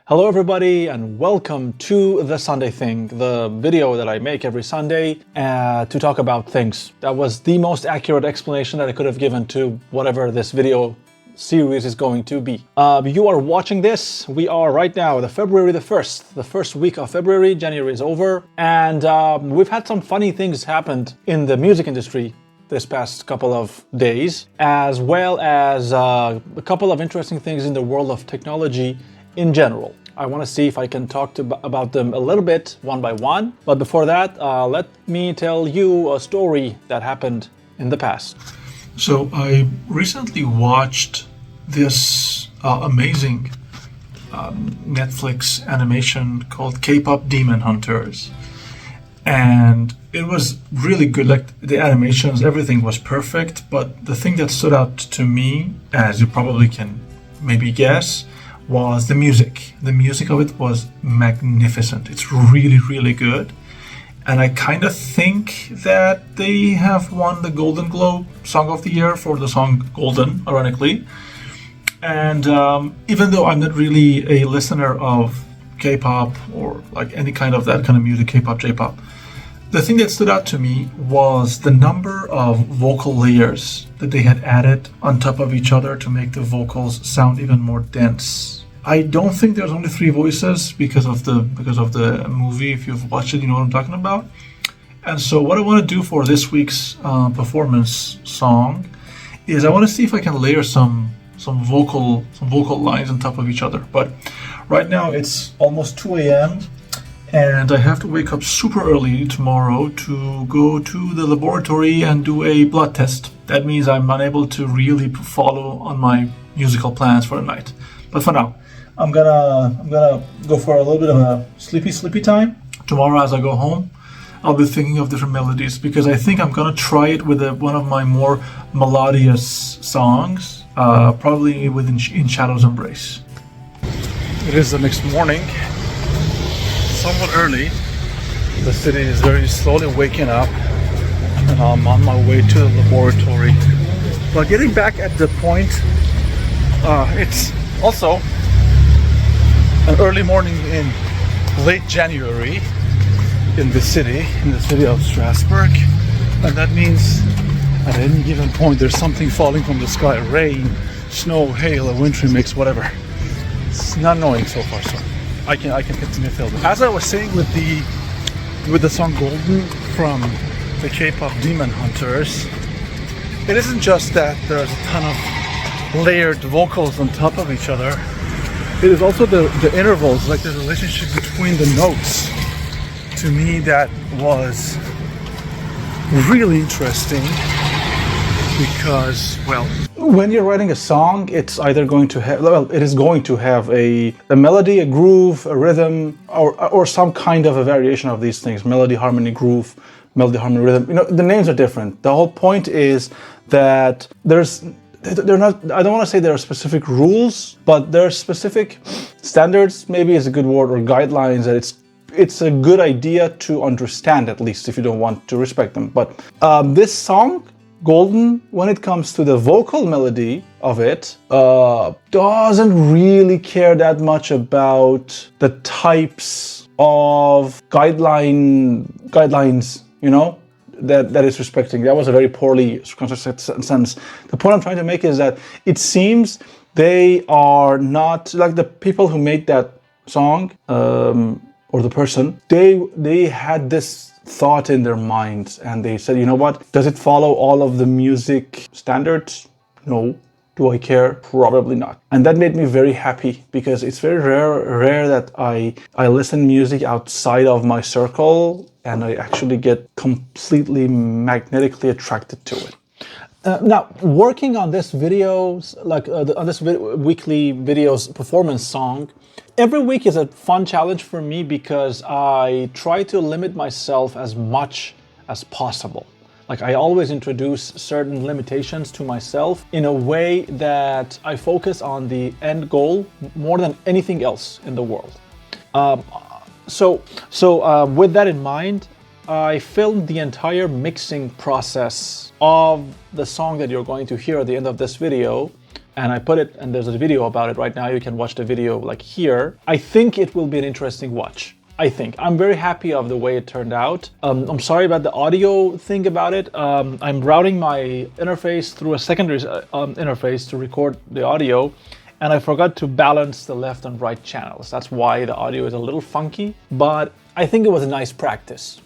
Hello everybody and welcome to The Sunday Thing, the video that I make every Sunday to talk about things. That was the most accurate explanation that I could have given to whatever this video series is going to be. You are watching this. We are right now February the 1st, the first week of February. January is over, and we've had some funny things happened in the music industry this past couple of days, as well as a couple of interesting things in the world of technology in general. I want to see if I can talk about them a little bit one by one. But before that, let me tell you a story that happened in the past. So I recently watched this amazing Netflix animation called K-pop Demon Hunters. And it was really good. Like the animations, everything was perfect. But the thing that stood out to me, as you probably can maybe guess, was the music. The music of it was magnificent. It's really, really good. And I kind of think that they have won the Golden Globe Song of the Year for the song Golden, ironically. And even though I'm not really a listener of K-pop or like any kind of that kind of music, K-pop, J-pop, the thing that stood out to me was the number of vocal layers that they had added on top of each other to make the vocals sound even more dense. I don't think there's only 3 voices because of the movie. If you've watched it, you know what I'm talking about. And so what I want to do for this week's performance song is I want to see if I can layer some vocal lines on top of each other. But right now it's almost 2 a.m. and I have to wake up super early tomorrow to go to the laboratory and do a blood test. That means I'm unable to really follow on my musical plans for the night. But for now, I'm gonna go for a little bit of a sleepy time. Tomorrow as I go home, I'll be thinking of different melodies because I think I'm gonna try it with one of my more melodious songs, probably within In Shadow's Embrace. It is the next morning, somewhat early. The city is very slowly waking up and I'm on my way to the laboratory. But getting back at the point, it's also an early morning in late January in the city of Strasbourg, and that means at any given point there's something falling from the sky: rain, snow, hail, a wintry mix, whatever. It's not annoying so far, so I can continue filming. As I was saying with the song Golden from the K-pop Demon Hunters, it isn't just that there's a ton of layered vocals on top of each other. It is also the intervals, like the relationship between the notes. To me, that was really interesting because, well, when you're writing a song, it's either going to have, it is going to have a melody, a groove, a rhythm, or some kind of a variation of these things: melody, harmony, groove, melody, harmony, rhythm. You know, the names are different. The whole point is that they're not, I don't want to say there are specific rules, but there are specific standards, maybe is a good word, or guidelines that it's a good idea to understand, at least if you don't want to respect them. But this song, Golden, when it comes to the vocal melody of it, doesn't really care that much about the types of guidelines, you know, that is respecting. That was a very poorly constructed sentence. The point I'm trying to make is that it seems they are not like the people who made that song, or the person. They had this thought in their minds and they said, you know what? Does it follow all of the music standards? No. Do I care? Probably not. And that made me very happy because it's very rare that I listen music outside of my circle and I actually get completely magnetically attracted to it. Now, working on this videos, like on this weekly videos performance song, every week is a fun challenge for me because I try to limit myself as much as possible. Like I always introduce certain limitations to myself in a way that I focus on the end goal more than anything else in the world. So with that in mind, I filmed the entire mixing process of the song that you're going to hear at the end of this video and I put it, and there's a video about it right now. You can watch the video like here. I think it will be an interesting watch. I think. I'm very happy of the way it turned out. I'm sorry about the audio thing about it. I'm routing my interface through a secondary interface to record the audio, and I forgot to balance the left and right channels. That's why the audio is a little funky, but I think it was a nice practice.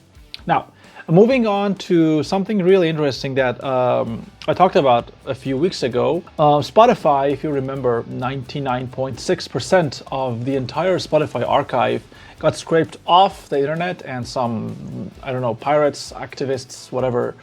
Now, moving on to something really interesting that I talked about a few weeks ago. Spotify, if you remember, 99.6% of the entire Spotify archive got scraped off the internet, and some, I don't know, pirates, activists, whatever,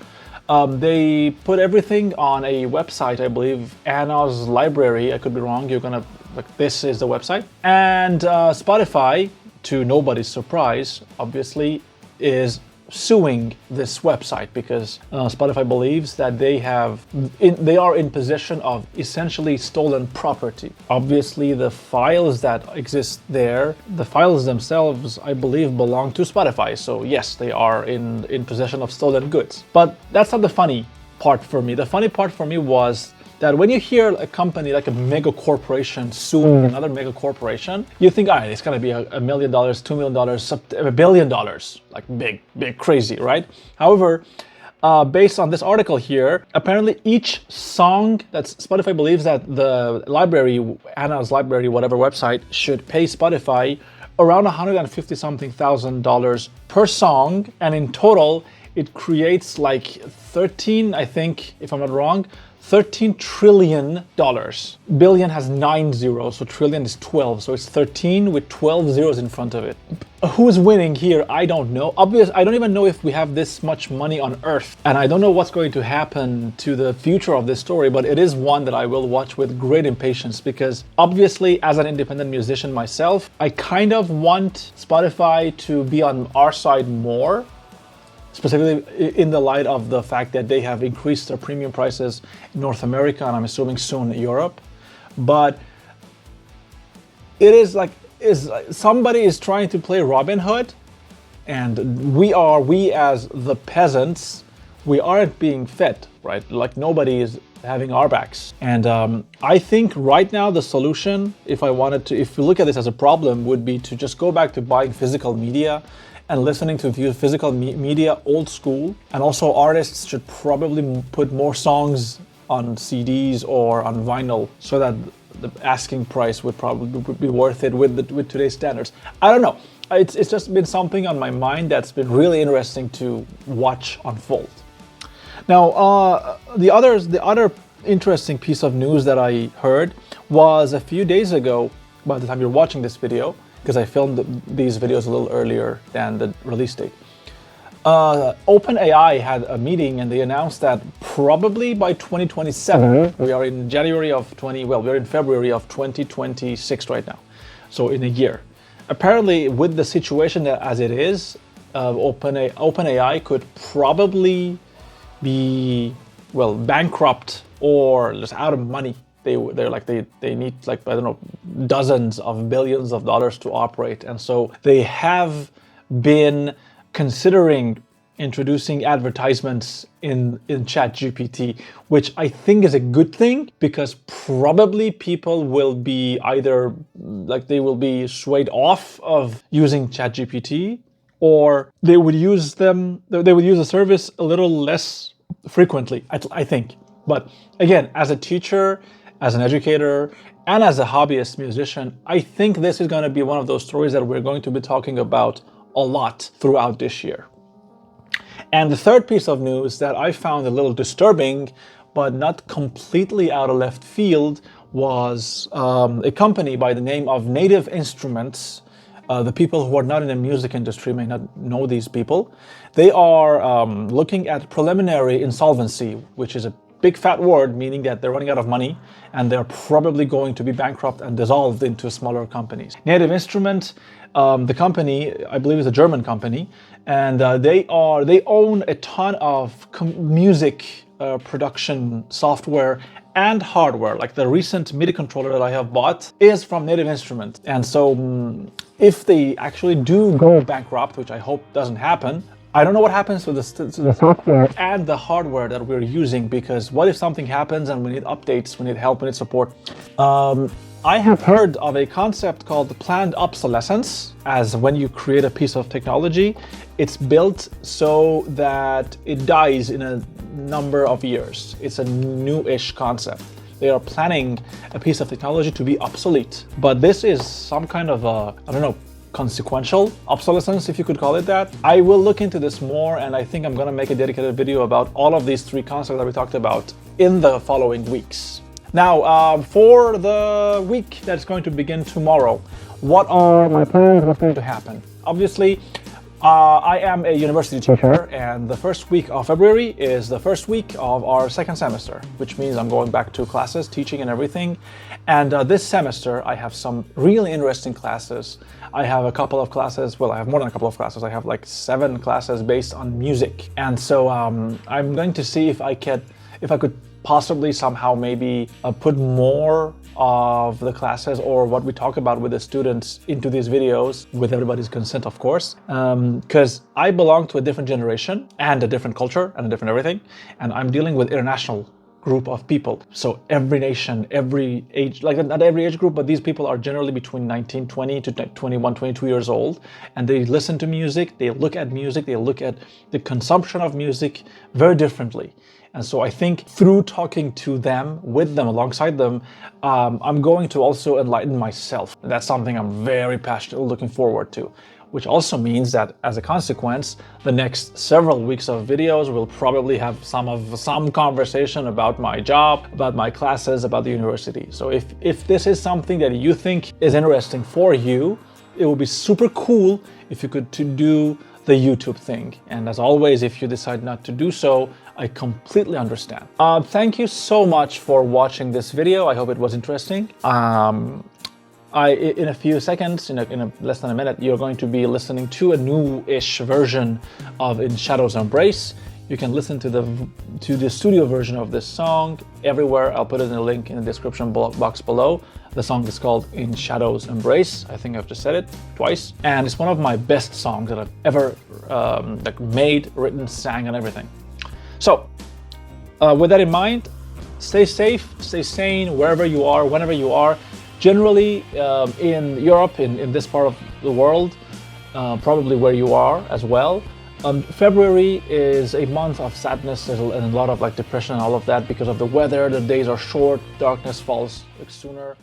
they put everything on a website, I believe, Anna's Library. I could be wrong. You're gonna, like, this is the website. And Spotify, to nobody's surprise, obviously, is suing this website because Spotify believes that they are in possession of essentially stolen property. Obviously, the files that exist there, the files themselves, I believe, belong to Spotify. So yes, they are in possession of stolen goods. But that's not the funny part for me. The funny part for me was that when you hear a company like a mega corporation suing another mega corporation, you think, all right, it's gonna be $1 million, $2 million, $1 billion, like big, crazy, right? However, based on this article here, apparently each song that Spotify believes that the library, Anna's Library, whatever website, should pay Spotify around $150-something thousand per song, and in total, it creates like 13, I think, if I'm not wrong, $13 trillion. Billion has 9 zeros, so trillion is 12. So it's 13 with 12 zeros in front of it. Who's winning here? I don't know. Obviously, I don't even know if we have this much money on Earth. And I don't know what's going to happen to the future of this story, but it is one that I will watch with great impatience because obviously, as an independent musician myself, I kind of want Spotify to be on our side more, specifically in the light of the fact that they have increased their premium prices in North America and I'm assuming soon Europe. But it is like, somebody is trying to play Robin Hood, and we as the peasants, we aren't being fed, right? Like nobody is having our backs. And I think right now the solution, if we look at this as a problem, would be to just go back to buying physical media and listening to physical media old school. And also artists should probably put more songs on CDs or on vinyl so that the asking price would probably be worth it with today's standards. I don't know. It's just been something on my mind that's been really interesting to watch unfold. Now, the other interesting piece of news that I heard was a few days ago, by the time you're watching this video, because I filmed these videos a little earlier than the release date. OpenAI had a meeting and they announced that probably by 2027, we are in February of 2026 right now. So in a year. Apparently with the situation as it is, OpenAI could probably be, bankrupt or just out of money. They need like, I don't know, dozens of billions of dollars to operate. And so they have been considering introducing advertisements in ChatGPT, which I think is a good thing because probably people will be either like they will be swayed off of using ChatGPT, or they would use the service a little less frequently, I think. But again, as a teacher, as an educator, and as a hobbyist musician, I think this is going to be one of those stories that we're going to be talking about a lot throughout this year. And the third piece of news that I found a little disturbing, but not completely out of left field, was a company by the name of Native Instruments. The people who are not in the music industry may not know these people. They are looking at preliminary insolvency, which is a big fat word, meaning that they're running out of money and they're probably going to be bankrupt and dissolved into smaller companies. Native Instrument, the company, I believe is a German company, and they own a ton of music production software and hardware. Like the recent MIDI controller that I have bought is from Native Instrument. And so if they actually do go bankrupt, which I hope doesn't happen, I don't know what happens with the software and the hardware that we're using, because what if something happens and we need updates, we need help, we need support. I have heard of a concept called planned obsolescence, as when you create a piece of technology, it's built so that it dies in a number of years. It's a new-ish concept. They are planning a piece of technology to be obsolete. But this is some kind of a, I don't know, consequential obsolescence, if you could call it that. I will look into this more, and I think I'm gonna make a dedicated video about all of these three concepts that we talked about in the following weeks. Now, for the week that's going to begin tomorrow, what are my plans? What's going to happen? Obviously, I am a university teacher, and the first week of February is the first week of our second semester, which means I'm going back to classes, teaching and everything. And this semester, I have some really interesting classes. I have a couple of classes, well, I have more than a couple of classes. I have like 7 classes based on music. And so I'm going to see if I could possibly somehow maybe put more of the classes or what we talk about with the students into these videos, with everybody's consent, of course, because I belong to a different generation and a different culture and a different everything, and I'm dealing with international group of people. So every nation, every age, like not every age group, but these people are generally between 19, 20 to 21, 22 years old, and they listen to music, they look at music, they look at the consumption of music very differently. And so I think through talking to them, with them, alongside them, I'm going to also enlighten myself. That's something I'm very passionately looking forward to, which also means that as a consequence, the next several weeks of videos will probably have some conversation about my job, about my classes, about the university. So if this is something that you think is interesting for you, it would be super cool if you could do the YouTube thing. And as always, if you decide not to do so, I completely understand. Thank you so much for watching this video. I hope it was interesting. In a few seconds, in less than a minute, you're going to be listening to a new-ish version of In Shadow's Embrace. You can listen to the studio version of this song everywhere. I'll put it in a link in the description box below. The song is called In Shadow's Embrace. I think I've just said it twice. And it's one of my best songs that I've ever made, written, sang, and everything. So, with that in mind, stay safe, stay sane, wherever you are, whenever you are. Generally, in Europe, in this part of the world, probably where you are as well. February is a month of sadness and a lot of depression and all of that because of the weather. The days are short, darkness falls sooner.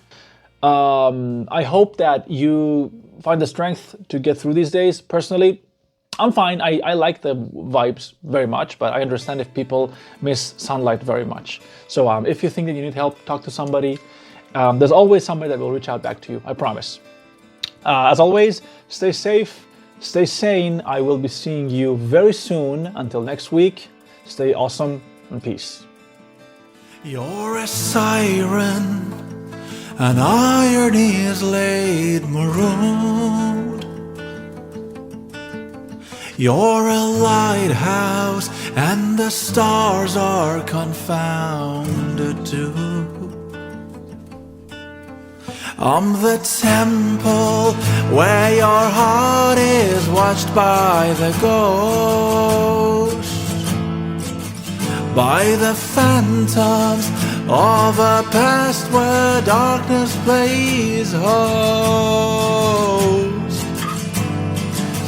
I hope that you find the strength to get through these days. Personally, I'm fine. I like the vibes very much, but I understand if people miss sunlight very much. So if you think that you need help, talk to somebody. There's always somebody that will reach out back to you, I promise. As always, stay safe, stay sane. I will be seeing you very soon. Until next week, stay awesome and peace. You're a siren, and iron is laid marooned. You're a lighthouse, and the stars are confounded too. I'm the temple where your heart is watched by the ghost, by the phantoms of a past where darkness plays host.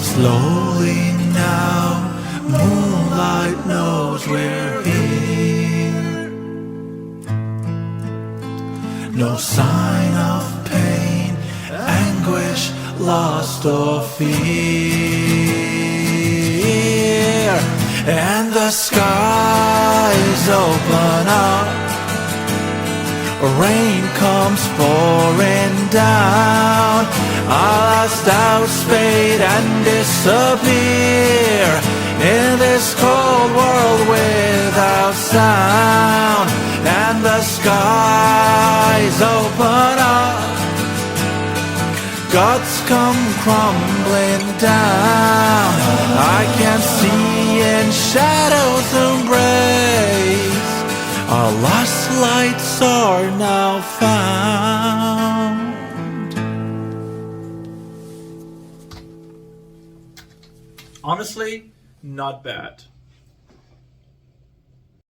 Slowly now, moonlight knows we're here. No sign of pain, anguish, lost or fear. And the skies open up, rain comes pouring down. I'll doubts fade and disappear in this cold world without sound. And the skies open up, gods come crumbling down. I can see in shadows embrace, our lost lights are now found. Honestly, not bad.